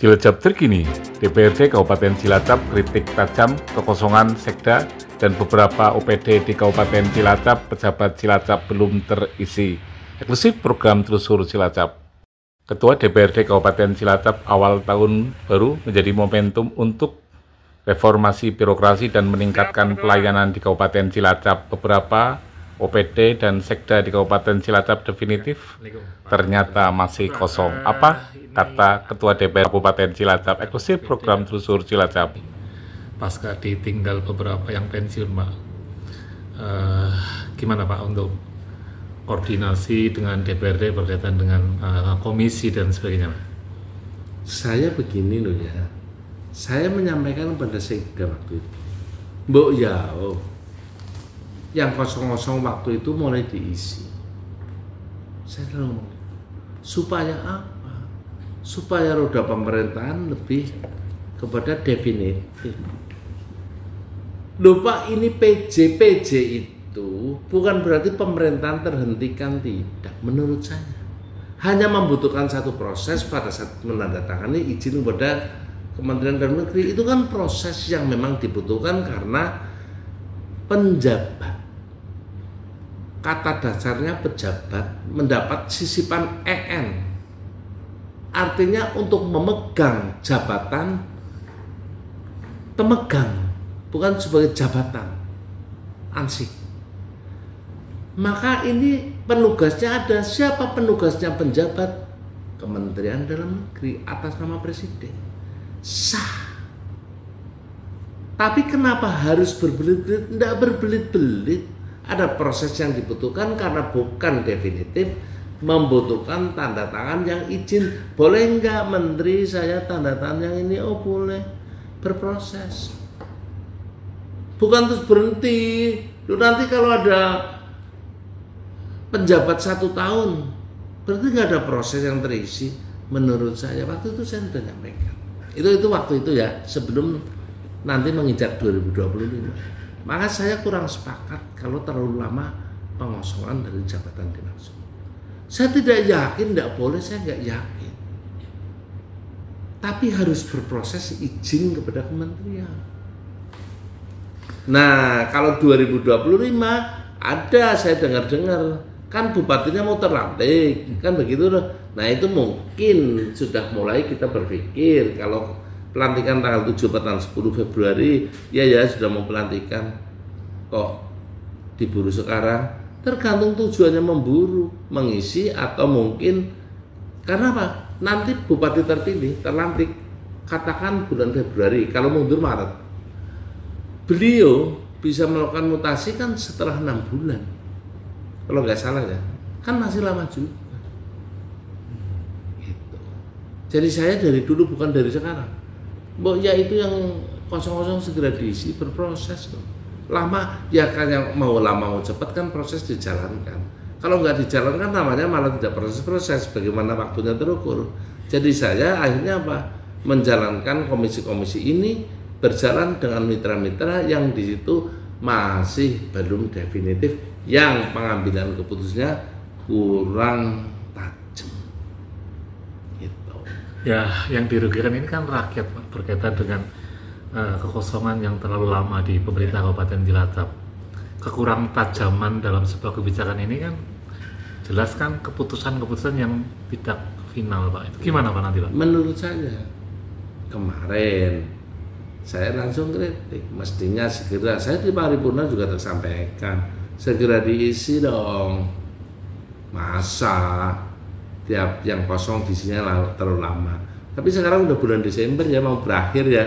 Cilacap terkini, DPRD Kabupaten Cilacap kritik tajam kekosongan sekda dan beberapa OPD di Kabupaten Cilacap, pejabat Cilacap belum terisi. Eksklusif program Telusur Cilacap. Ketua DPRD Kabupaten Cilacap awal tahun baru menjadi momentum untuk reformasi birokrasi dan meningkatkan pelayanan di Kabupaten Cilacap. Beberapa OPD dan sekda di Kabupaten Cilacap definitif ternyata masih kosong. Apa kata Ketua DPR Kabupaten Cilacap? Eksklusif program Telusur Cilacap. Pasca ditinggal beberapa yang pensiun, Pak. Gimana Pak untuk koordinasi dengan DPRD berkaitan dengan komisi dan sebagainya, Pak? Saya begini loh ya, saya menyampaikan pada sekda waktu itu, Mbok Yao, yang kosong-kosong waktu itu mulai diisi. Saya selalu ngomong, supaya apa? Supaya roda pemerintahan lebih kepada definitif. Loh Pak, ini PJ itu bukan berarti pemerintahan terhentikan, tidak. Menurut saya hanya membutuhkan satu proses pada saat menandatangani izin kepada Kementerian Dalam Negeri. Itu kan proses yang memang dibutuhkan karena penjabat, kata dasarnya pejabat mendapat sisipan EN, artinya untuk memegang jabatan pemegang, bukan sebagai jabatan ansih. Maka ini penugasnya ada. Siapa penugasnya penjabat? Kementerian Dalam Negeri atas nama Presiden. Sah. Tapi kenapa harus berbelit-belit? Tidak berbelit-belit. Ada proses yang dibutuhkan karena bukan definitif, membutuhkan tanda tangan yang izin. Boleh enggak menteri saya tanda tangan yang ini? Oh boleh, berproses. Bukan terus berhenti. Loh, nanti kalau ada penjabat 1 tahun, berarti nggak ada proses yang terisi. Menurut saya waktu itu saya sudah nyampaikan. Itu waktu itu ya, sebelum nanti menginjak 2025. Maka saya kurang sepakat kalau terlalu lama pengosongan dari jabatan dimaksud. Saya tidak yakin, tidak boleh, saya nggak yakin. Tapi harus berproses izin kepada kementerian. Nah, kalau 2025 ada, saya dengar-dengar kan bupatinya mau terlantik, kan begitu loh. Nah itu mungkin sudah mulai kita berpikir kalau pelantikan tanggal 7 atau tanggal 10 Februari, ya sudah mau pelantikan. Kok diburu sekarang? Tergantung tujuannya, memburu, mengisi, atau mungkin karena apa? Nanti bupati terpilih, terlantik, katakan bulan Februari, kalau mundur Maret. Beliau bisa melakukan mutasi kan setelah 6 bulan. Kalau nggak salah ya, kan masih lama juga. Gitu. Jadi saya dari dulu, bukan dari sekarang. Mbok ya itu yang kosong-kosong segera diisi, berproses loh. Lama ya kan, yang mau lama mau cepat kan proses dijalankan. Kalau nggak dijalankan namanya malah tidak proses-proses. Bagaimana waktunya terukur. Jadi saya akhirnya apa? Menjalankan komisi-komisi ini berjalan dengan mitra-mitra yang di situ masih belum definitif, yang pengambilan keputusannya kurang tajam. Gitu. Ya, yang dirugikan ini kan rakyat, Pak, berkaitan dengan kekosongan yang terlalu lama di pemerintah Kabupaten Cilacap. Kekurang tajaman dalam sebuah kebijakan ini kan jelas kan keputusan-keputusan yang tidak final, Pak. Itu gimana Pak nanti, Pak? Menurut saya kemarin saya langsung kritik, mestinya segera, saya di paripurna juga tersampaikan, segera diisi dong. Masa tiap yang kosong diisinya terlalu lama. Tapi sekarang udah bulan Desember ya, mau berakhir ya.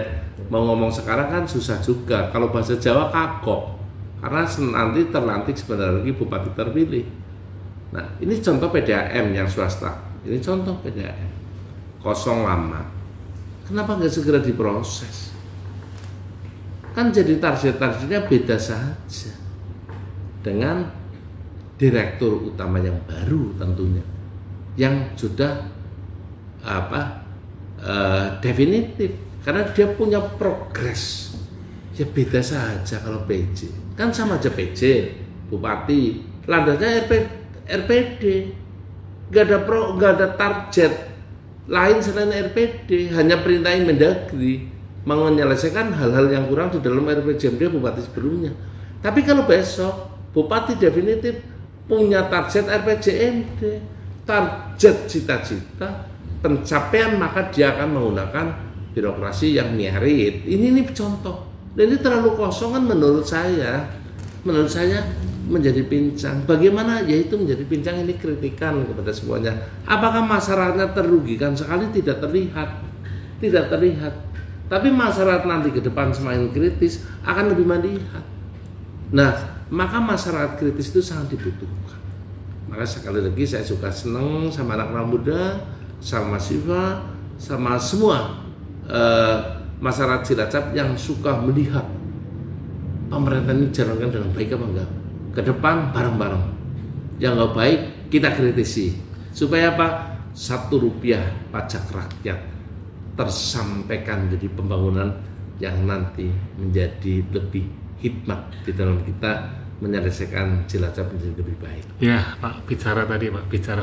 Mau ngomong sekarang kan susah juga. Kalau bahasa Jawa kagok. Karena nanti terlantik sebentar lagi bupati terpilih. Nah, ini contoh PDAM yang swasta. Ini contoh PDAM. Kosong lama. Kenapa nggak segera diproses? Kan jadi target-targetnya beda saja dengan direktur utama yang baru tentunya, yang sudah definitif, karena dia punya progres. Ya beda saja kalau PJ, kan sama aja PJ, bupati, landasnya RPD, nggak ada target lain selain RPD, hanya perintahin Mendagri menyelesaikan hal-hal yang kurang di dalam RPJMD bupati sebelumnya. Tapi kalau besok bupati definitif punya target RPJMD, target cita-cita pencapaian, maka dia akan menggunakan birokrasi yang merit. Ini contoh. Dan ini terlalu kosong kan menurut saya menjadi pincang. Bagaimana? Yaitu menjadi pincang, ini kritikan kepada semuanya. Apakah masyarakatnya terugikan? Sekali tidak terlihat. Tapi masyarakat nanti ke depan semakin kritis akan lebih melihat. Nah, maka masyarakat kritis itu sangat dibutuhkan. Maka sekali lagi saya juga senang sama anak-anak muda, sama mahasiswa, sama semua masyarakat Cilacap yang suka melihat pemerintah ini jalankan dengan baik apa enggak. Ke depan bareng-bareng. Yang nggak baik kita kritisi. Supaya apa? Rp1 pajak rakyat tersampaikan jadi pembangunan yang nanti menjadi lebih hikmat di dalam kita menyelesaikan Cilacap menjadi lebih baik. Ya, Pak, bicara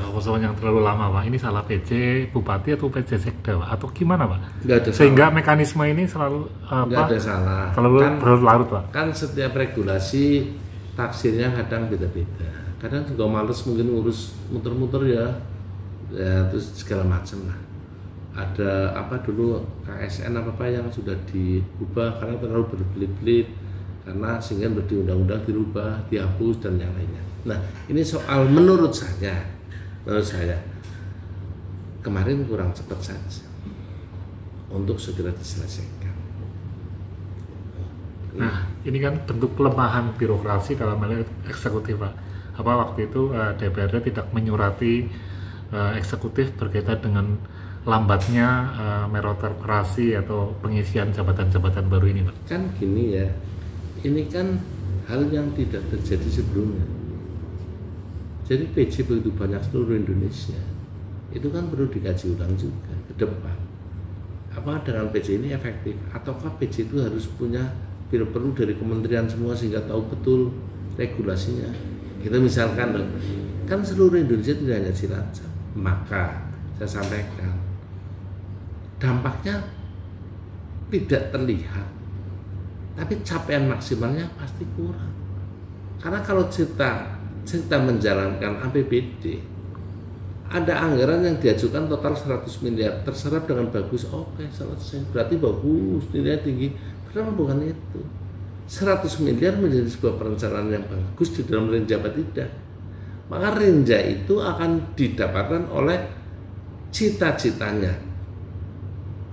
kekosongan yang terlalu lama, Pak. Ini salah PJ Bupati atau PJ Sekda, Pak? Atau gimana, Pak? Nggak ada sehingga salah. Mekanisme ini selalu Nggak ada salah. Terlalu berlarut, Pak. Kan setiap regulasi tafsirnya kadang beda-beda. Kadang juga males mungkin ngurus muter-muter ya terus segala macam lah. Ada apa dulu KSN apa yang sudah diubah karena terlalu berbelit-belit, karena sehingga di undang-undang dirubah, dihapus dan yang lainnya. Nah, ini soal menurut saya kemarin kurang cepat saja untuk segera diselesaikan. Nah, ini kan bentuk pelemahan birokrasi dalam hal eksekutif, Pak. Apa waktu itu DPRD tidak menyurati eksekutif berkaitan dengan lambatnya meritokrasi atau pengisian jabatan-jabatan baru ini, Pak? Kan gini ya, ini kan hal yang tidak terjadi sebelumnya. Jadi PJ begitu banyak seluruh Indonesia, itu kan perlu dikaji ulang juga ke depan. Apakah dengan PJ ini efektif? Ataukah PJ itu harus punya perlu dari kementerian semua sehingga tahu betul regulasinya? Kita misalkan loh, kan seluruh Indonesia tidak hanya Cilacap. Maka saya sampaikan, dampaknya tidak terlihat, tapi capaian maksimalnya pasti kurang. Karena kalau kita menjalankan APBD, ada anggaran yang diajukan total 100 miliar, terserap dengan bagus, oke, selesai, berarti bagus, nilainya tinggi. Padahal bukan itu. 100 miliar menjadi sebuah perencanaan yang bagus di dalam renja apa tidak. Maka renja itu akan didapatkan oleh cita-citanya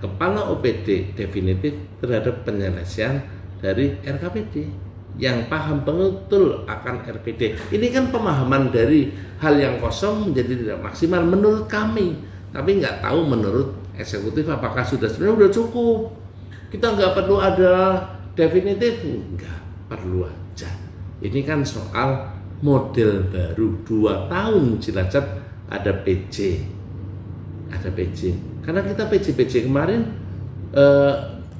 Kepala OPD definitif terhadap penyelesaian dari RKPD yang paham betul akan RPD. Ini kan pemahaman dari hal yang kosong menjadi tidak maksimal menurut kami, tapi nggak tahu menurut eksekutif apakah sebenarnya sudah cukup. Kita nggak perlu ada definitif, nggak perlu aja. Ini kan soal model baru, 2 tahun Cilacap ada PJ. Karena kita PJ kemarin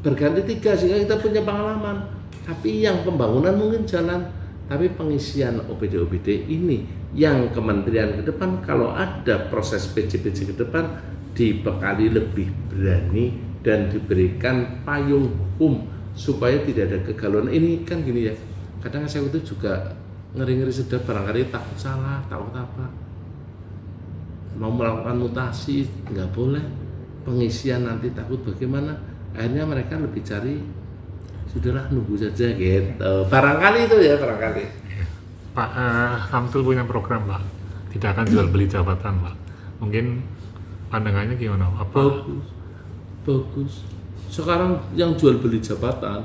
berganti 3 sehingga kita punya pengalaman. Tapi yang pembangunan mungkin jalan, tapi pengisian OPD ini yang kementerian ke depan kalau ada proses PJ ke depan dibekali lebih berani dan diberikan payung hukum supaya tidak ada kegalauan. Ini kan gini ya, kadang saya itu juga ngeri-ngeri sedap, barangkali takut salah, takut apa, mau melakukan mutasi nggak boleh, pengisian nanti takut bagaimana, akhirnya mereka lebih cari sudahlah nunggu saja gitu, barangkali itu ya, barangkali. Pak Samsul punya program, Pak, tidak akan jual beli jabatan, Pak. Mungkin pandangannya gimana? Apa? Bagus. Sekarang yang jual beli jabatan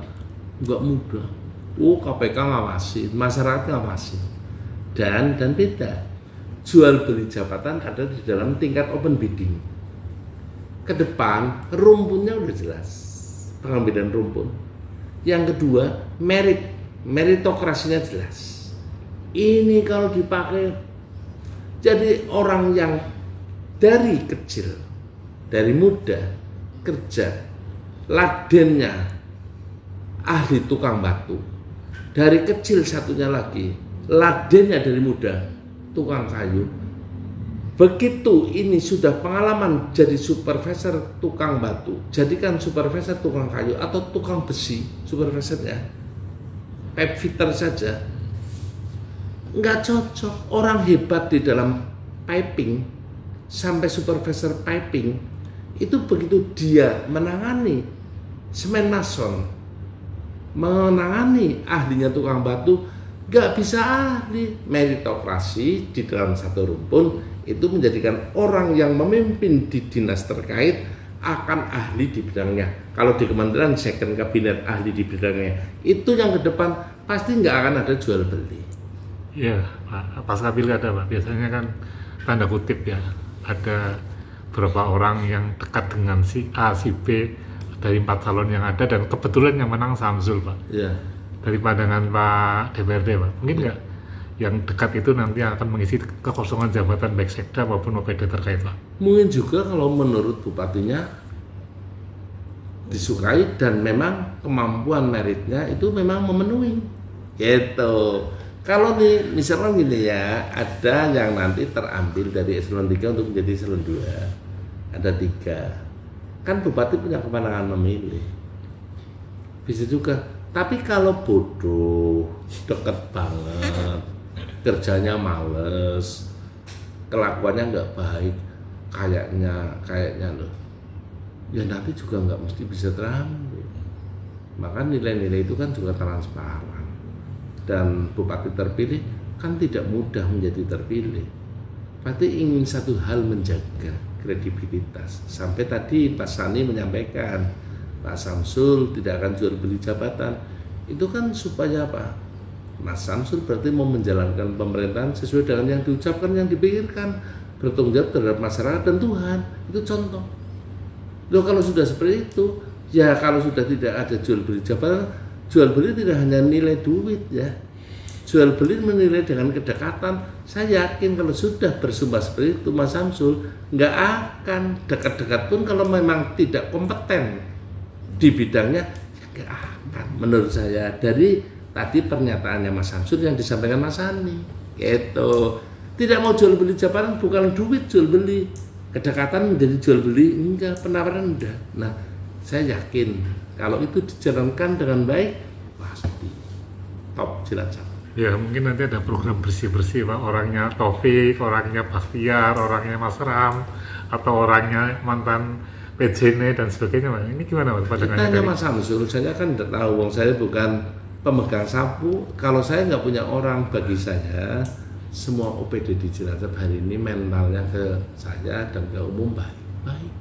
nggak mudah. KPK ngawasi, masyarakat ngawasi, dan beda. Jual beli jabatan ada di dalam tingkat open bidding. Ke depan rumpunnya udah jelas, pengambilan rumpun. Yang kedua meritokrasinya jelas. Ini kalau dipakai, jadi orang yang dari kecil, dari muda kerja, ladennya ahli tukang batu. Dari kecil satunya lagi, ladennya dari muda tukang kayu. Begitu ini sudah pengalaman jadi supervisor tukang batu, jadikan supervisor tukang kayu atau tukang besi, supervisornya pipe fitter saja, nggak cocok. Orang hebat di dalam piping sampai supervisor piping itu begitu dia menangani semen mason, menangani ahlinya tukang batu, nggak bisa ahli. Meritokrasi di dalam satu rumpun itu menjadikan orang yang memimpin di dinas terkait akan ahli di bidangnya. Kalau di kementerian second kabinet ahli di bidangnya, itu yang ke depan pasti nggak akan ada jual beli. Iya, Pak. Pasca pilkada, Pak, biasanya kan tanda kutip ya, ada beberapa orang yang dekat dengan si A, si B dari 4 calon yang ada, dan kebetulan yang menang Samsul, Pak. Iya. Dari pandangan Pak DPRD, Pak, mungkin nggak yang dekat itu nanti akan mengisi kekosongan jabatan baik sekda maupun OPD terkait, Pak? Mungkin juga kalau menurut bupatinya disukai dan memang kemampuan meritnya itu memang memenuhi gitu. Kalau nih misalnya gini ya, ada yang nanti terambil dari eselon 3 untuk menjadi eselon 2, ada 3, kan bupati punya kewenangan memilih, bisa juga. Tapi kalau bodoh, deket banget, kerjanya males, kelakuannya nggak baik, kayaknya loh, ya nanti juga nggak mesti bisa terambil. Maka nilai-nilai itu kan juga transparan, dan bupati terpilih kan tidak mudah menjadi terpilih. Pasti ingin satu hal, menjaga kredibilitas. Sampai tadi Pak Sani menyampaikan Pak Samsul tidak akan jual beli jabatan, itu kan supaya apa? Mas Samsul berarti mau menjalankan pemerintahan sesuai dengan yang diucapkan, yang dipikirkan, bertanggung jawab terhadap masyarakat dan Tuhan. Itu contoh. Loh, kalau sudah seperti itu, ya kalau sudah tidak ada jual beli jabatan, jual beli tidak hanya nilai duit ya. Jual beli menilai dengan kedekatan. Saya yakin kalau sudah bersumpah seperti itu Mas Samsul nggak akan dekat-dekat pun kalau memang tidak kompeten di bidangnya, ya nggak akan. Menurut saya dari tadi pernyataannya Mas Samsul yang disampaikan Mas Ani, gitu. Tidak mau jual beli jabatan, bukan duit jual beli, kedekatan menjadi jual beli, enggak, penawaran enggak. Nah, saya yakin kalau itu dijalankan dengan baik, pasti top Cilacap. Ya, mungkin nanti ada program bersih-bersih, Pak. Orangnya Taufik, orangnya Bakhtiar, orangnya Mas Ram, atau orangnya mantan PJN dan sebagainya, Pak. Ini gimana, Pak? Tanya Mas Samsul, saya kan tidak tahu, saya bukan pemegang sapu. Kalau saya nggak punya orang, bagi saya semua OPD di Cilacap hari ini mentalnya ke saya dan ke umum baik.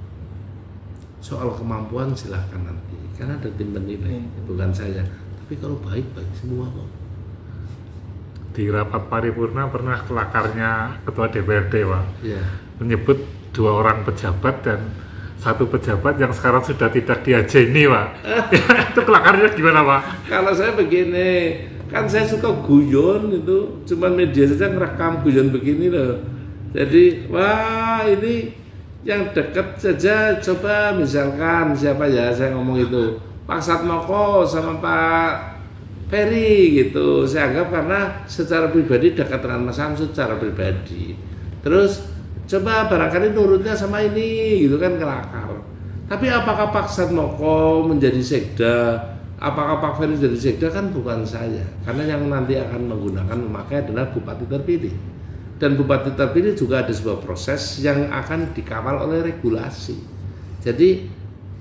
Soal kemampuan silahkan nanti, karena ada tim penilai, bukan saya. Tapi kalau baik semua kok. Di rapat paripurna pernah kelakarnya Ketua DPRD, Pak, ya, menyebut 2 orang pejabat dan 1 pejabat yang sekarang sudah tidak diajeni, Pak. Itu kelakarnya gimana, Pak? Kalau saya begini, kan saya suka guyon itu, cuman media saja ngerekam guyon begini loh. Jadi, wah ini yang dekat saja, coba misalkan siapa ya saya ngomong itu, Pak Satmoko sama Pak Ferry gitu, saya anggap karena secara pribadi dekat dengan Mas Samsul secara pribadi. Terus coba barangkali nurutnya sama ini gitu kan, kelakar. Tapi apakah Pak Satmoko menjadi sekda, apakah Pak Ferry jadi sekda, kan bukan saya, karena yang nanti akan menggunakan memakai adalah bupati terpilih. Dan bupati terpilih juga ada sebuah proses yang akan dikawal oleh regulasi. Jadi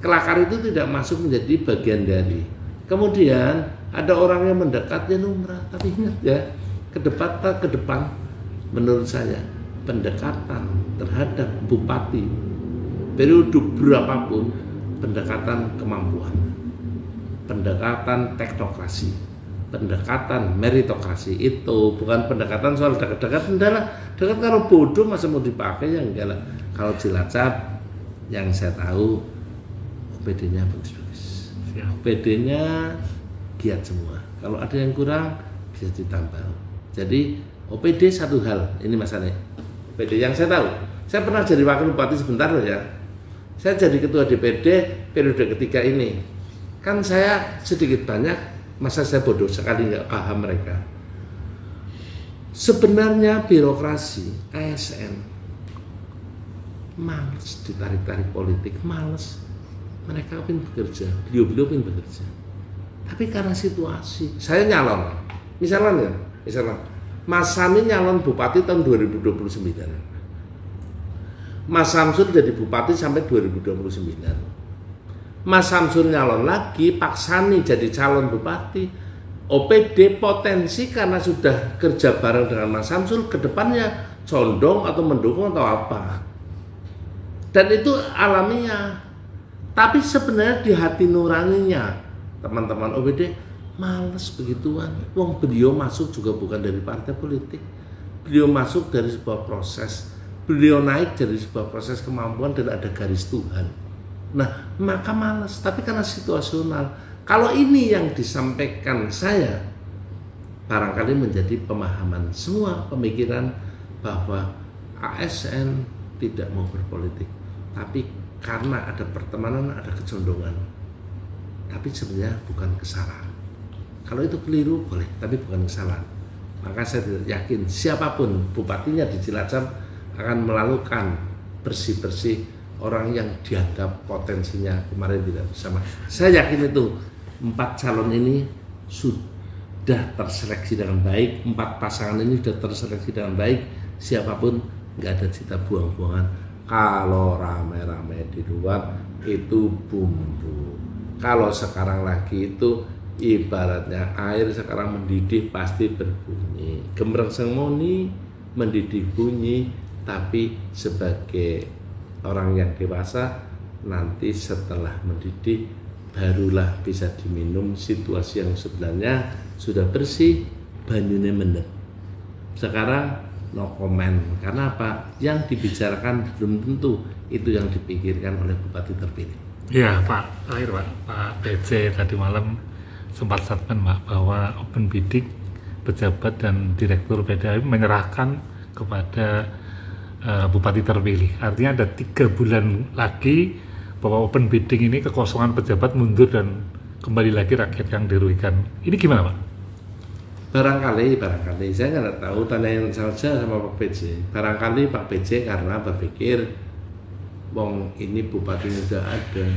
kelakar itu tidak masuk menjadi bagian dari. Kemudian ada orang yang mendekat, ya lumrah. Tapi ingat ya, ke depan menurut saya pendekatan terhadap bupati periode berapapun, pendekatan kemampuan, pendekatan teknokrasi, pendekatan meritokrasi, itu bukan pendekatan soal dekat-dekat. Dekat kalau bodoh masa mau dipakai, ya enggak lah. Kalau Cilacap yang saya tahu OPD-nya bagus-bagus, OPD-nya giat semua. Kalau ada yang kurang bisa ditambah. Jadi OPD satu hal, ini Mas Ane, OPD yang saya tahu, saya pernah jadi wakil bupati sebentar loh ya. Saya jadi ketua DPRD periode ketiga ini. Kan saya sedikit banyak, masa saya bodoh sekali nggak paham mereka. Sebenarnya birokrasi ASN males ditarik-tarik politik, males. Mereka ingin bekerja, beliau-beliau ingin bekerja. Tapi karena situasi, saya nyalon, misalnya Mas Sani nyalon bupati tahun 2029. Mas Samsul jadi bupati sampai 2029. Mas Samsul nyalon lagi, Pak Sani jadi calon bupati. OPD potensi karena sudah kerja bareng dengan Mas Samsul, ke depannya condong atau mendukung atau apa. Dan itu alamiah. Tapi sebenarnya di hati nuraninya teman-teman OPD males begituan. Wong beliau masuk juga bukan dari partai politik. Beliau masuk dari sebuah proses. Beliau naik dari sebuah proses kemampuan dan ada garis Tuhan. Nah, maka malas. Tapi karena situasional. Kalau ini yang disampaikan saya, barangkali menjadi pemahaman semua pemikiran bahwa ASN tidak mau berpolitik. Tapi karena ada pertemanan, ada kecondongan. Tapi sebenarnya bukan kesalahan. Kalau itu keliru boleh, tapi bukan kesalahan. Maka saya tidak yakin siapapun bupatinya di Cilacap akan melakukan bersih-bersih orang yang dianggap potensinya kemarin tidak bersama. Saya yakin itu 4 calon ini sudah terseleksi dengan baik, 4 pasangan ini sudah terseleksi dengan baik. Siapapun nggak ada cita buang-buangan. Kalau rame-rame di luar itu bumbu. Kalau sekarang lagi itu ibaratnya air sekarang mendidih pasti berbunyi. Gemreng semoni mendidih bunyi. Tapi sebagai orang yang dewasa nanti setelah mendidih barulah bisa diminum. Situasi yang sebenarnya sudah bersih, banyune mendem. Sekarang no comment. Karena apa? Yang dibicarakan belum tentu itu yang dipikirkan oleh bupati terpilih. Iya Pak, Pak PC tadi malam sempat statement Pak bahwa open bidding pejabat dan direktur PDAM menyerahkan kepada bupati terpilih. Artinya ada 3 bulan lagi bahwa open bidding ini kekosongan pejabat mundur dan kembali lagi rakyat yang dirugikan. Ini gimana Pak? Barangkali saya nggak tahu, tanyain saja sama Pak PC. Barangkali Pak PC karena berpikir, wong ini bupati udah ada.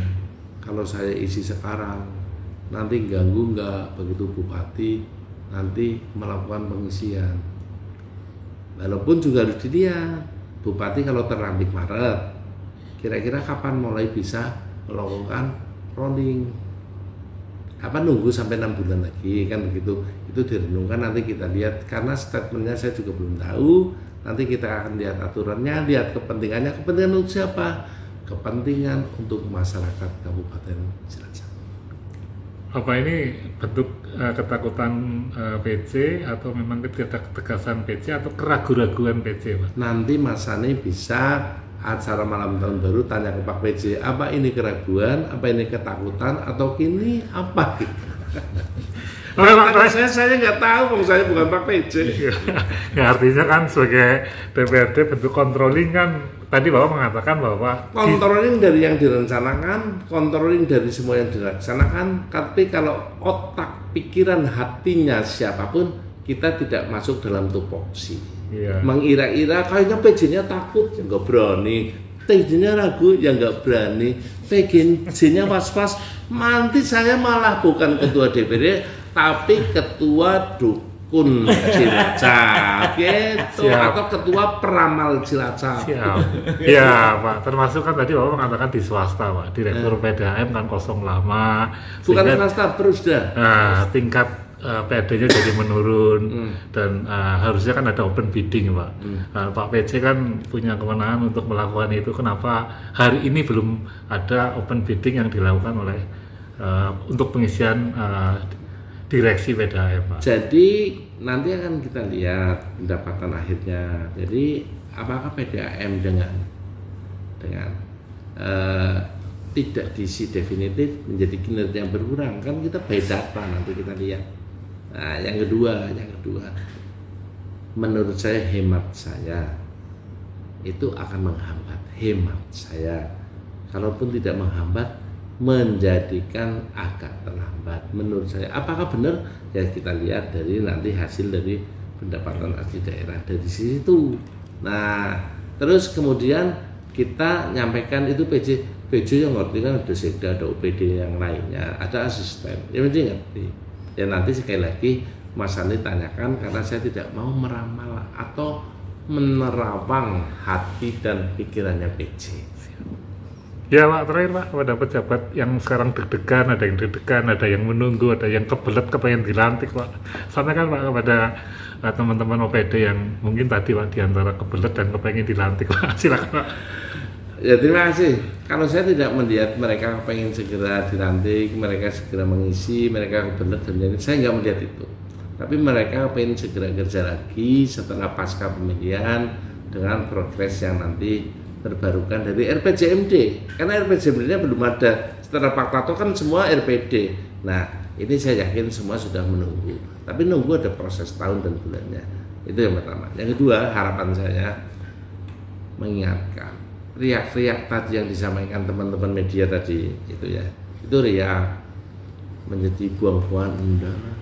Kalau saya isi sekarang, nanti ganggu nggak begitu bupati nanti melakukan pengisian. Walaupun juga harus dilihat. Bupati kalau terlantik Maret, kira-kira kapan mulai bisa melakukan rolling? Apa nunggu sampai 6 bulan lagi kan begitu? Itu direnungkan, nanti kita lihat. Karena statementnya saya juga belum tahu. Nanti kita akan lihat aturannya, lihat kepentingannya. Kepentingan untuk siapa? Kepentingan untuk masyarakat Kabupaten Cilacap. Apa ini bentuk ketakutan PC atau memang ketegasan PC atau keraguan-raguan PC Pak? Nanti Mas Sani bisa acara malam tahun baru tanya ke Pak PC, apa ini keraguan, apa ini ketakutan, atau kini apa? Saya nggak tahu, saya bukan Pak PC. Ya artinya kan sebagai DPRD bentuk controlling kan, tadi Bapak mengatakan bahwa controlling dari yang direncanakan, controlling dari semua yang dilaksanakan. Tapi kalau otak, pikiran, hatinya siapapun, kita tidak masuk dalam tupoksi. Iya. Mengira-ira kayaknya PJ-nya takut, ya nggak berani. PJ-nya ragu, ya nggak berani. PJ-nya was-was, nanti saya malah bukan ketua DPRD, tapi ketua dukun Cilacap, gitu. Atau ketua peramal Cilacap. Siap. Ya Pak, termasuk kan tadi Bapak mengatakan di swasta Pak, direktur PDAM kan kosong lama. Bukan swasta, terus dah. Nah, tingkat PD-nya jadi menurun dan harusnya kan ada open bidding Pak. Pak PC kan punya kewenangan untuk melakukan itu. Kenapa hari ini belum ada open bidding yang dilakukan oleh untuk pengisian direksi PDAM Pak? Jadi nanti akan kita lihat pendapatan akhirnya. Jadi apakah PDAM dengan tidak diisi definitif menjadi kinerja yang berkurang, kan kita by data nanti kita lihat. Nah, yang kedua, menurut saya, hemat saya itu akan menghambat. Hemat saya, kalaupun tidak menghambat, menjadikan agak terlambat. Menurut saya, apakah benar? Ya kita lihat dari nanti hasil dari pendapatan asli daerah dari situ. Nah, terus kemudian kita nyampaikan itu PJ yang ngerti kan, ada sekda, ada OPD yang lainnya, ada asisten, yang penting ngerti. Ya nanti sekali lagi Mas Andi tanyakan, karena saya tidak mau meramal atau menerawang hati dan pikirannya PJ. Ya Pak, terakhir Pak, pada pejabat yang sekarang deg-degan, ada yang deg-degan, ada yang menunggu, ada yang kebelet kepengen dilantik Pak. Sampaikan Pak kepada teman-teman OPD yang mungkin tadi Pak diantara kebelet dan kepengen dilantik Pak. Silakan Pak. Ya terima kasih. Kalau saya tidak melihat mereka pengen segera dilantik, mereka segera mengisi, mereka kebelet dan jadi saya nggak melihat itu. Tapi mereka pengen segera kerja lagi setelah pasca pemilihan dengan progres yang nanti terbarukan dari RPJMD, karena RPJMD-nya belum ada. Setelah Pak Tato kan semua RPD. Nah ini saya yakin semua sudah menunggu, tapi nunggu ada proses tahun dan bulannya. Itu yang pertama. Yang kedua, harapan saya mengingatkan riak-riak tadi yang disampaikan teman-teman media tadi itu ya, itu riak menjadi buang-buang enggak,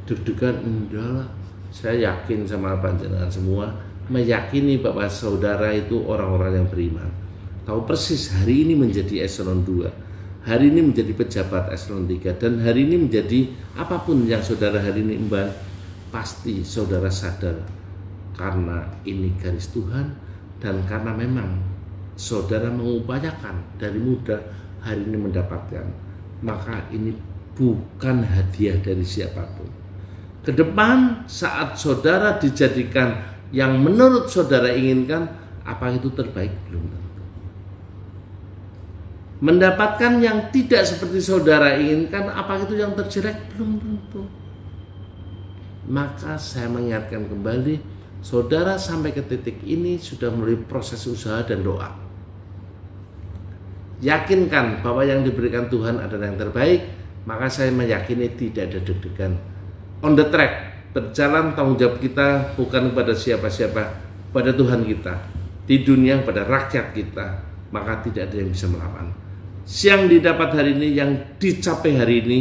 deg-degan enggak. Saya yakin sama panjenengan semua meyakini bahwa saudara itu orang-orang yang beriman, tahu persis hari ini menjadi eselon 2, hari ini menjadi pejabat eselon 3, dan hari ini menjadi apapun yang saudara hari ini emban, pasti saudara sadar karena ini garis Tuhan dan karena memang saudara mengupayakan dari muda hari ini mendapatkan, maka ini bukan hadiah dari siapapun. Ke depan saat saudara dijadikan yang menurut saudara inginkan, apa itu terbaik? Belum tentu. Mendapatkan yang tidak seperti saudara inginkan, apa itu yang terjelek? Belum tentu. Maka saya mengingatkan kembali, saudara sampai ke titik ini sudah melalui proses usaha dan doa. Yakinkan bahwa yang diberikan Tuhan adalah yang terbaik, maka saya meyakini tidak ada deg-degan. On the track, berjalan tanggung jawab kita bukan kepada siapa-siapa, pada Tuhan kita di dunia, pada rakyat kita, maka tidak ada yang bisa melawan. Yang didapat hari ini, yang dicapai hari ini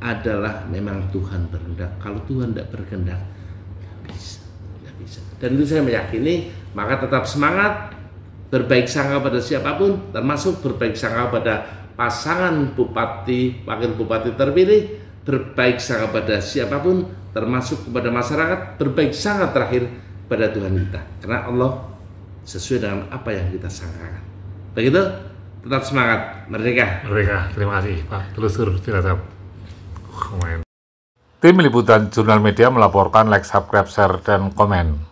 adalah memang Tuhan berkehendak. Kalau Tuhan tidak berkehendak, nggak bisa. Dan itu saya meyakini, maka tetap semangat, berbaik sangka pada siapapun, termasuk berbaik sangka pada pasangan bupati, wakil bupati terpilih, berbaik sangka pada siapapun, termasuk kepada masyarakat, berbaik sangka terakhir pada Tuhan kita, karena Allah sesuai dengan apa yang kita sangkakan. Begitu, tetap semangat, merdeka. Merdeka, terima kasih Pak Telusur Cilacap. Tim Liputan Jurnal Media melaporkan, like, subscribe, share, dan komen.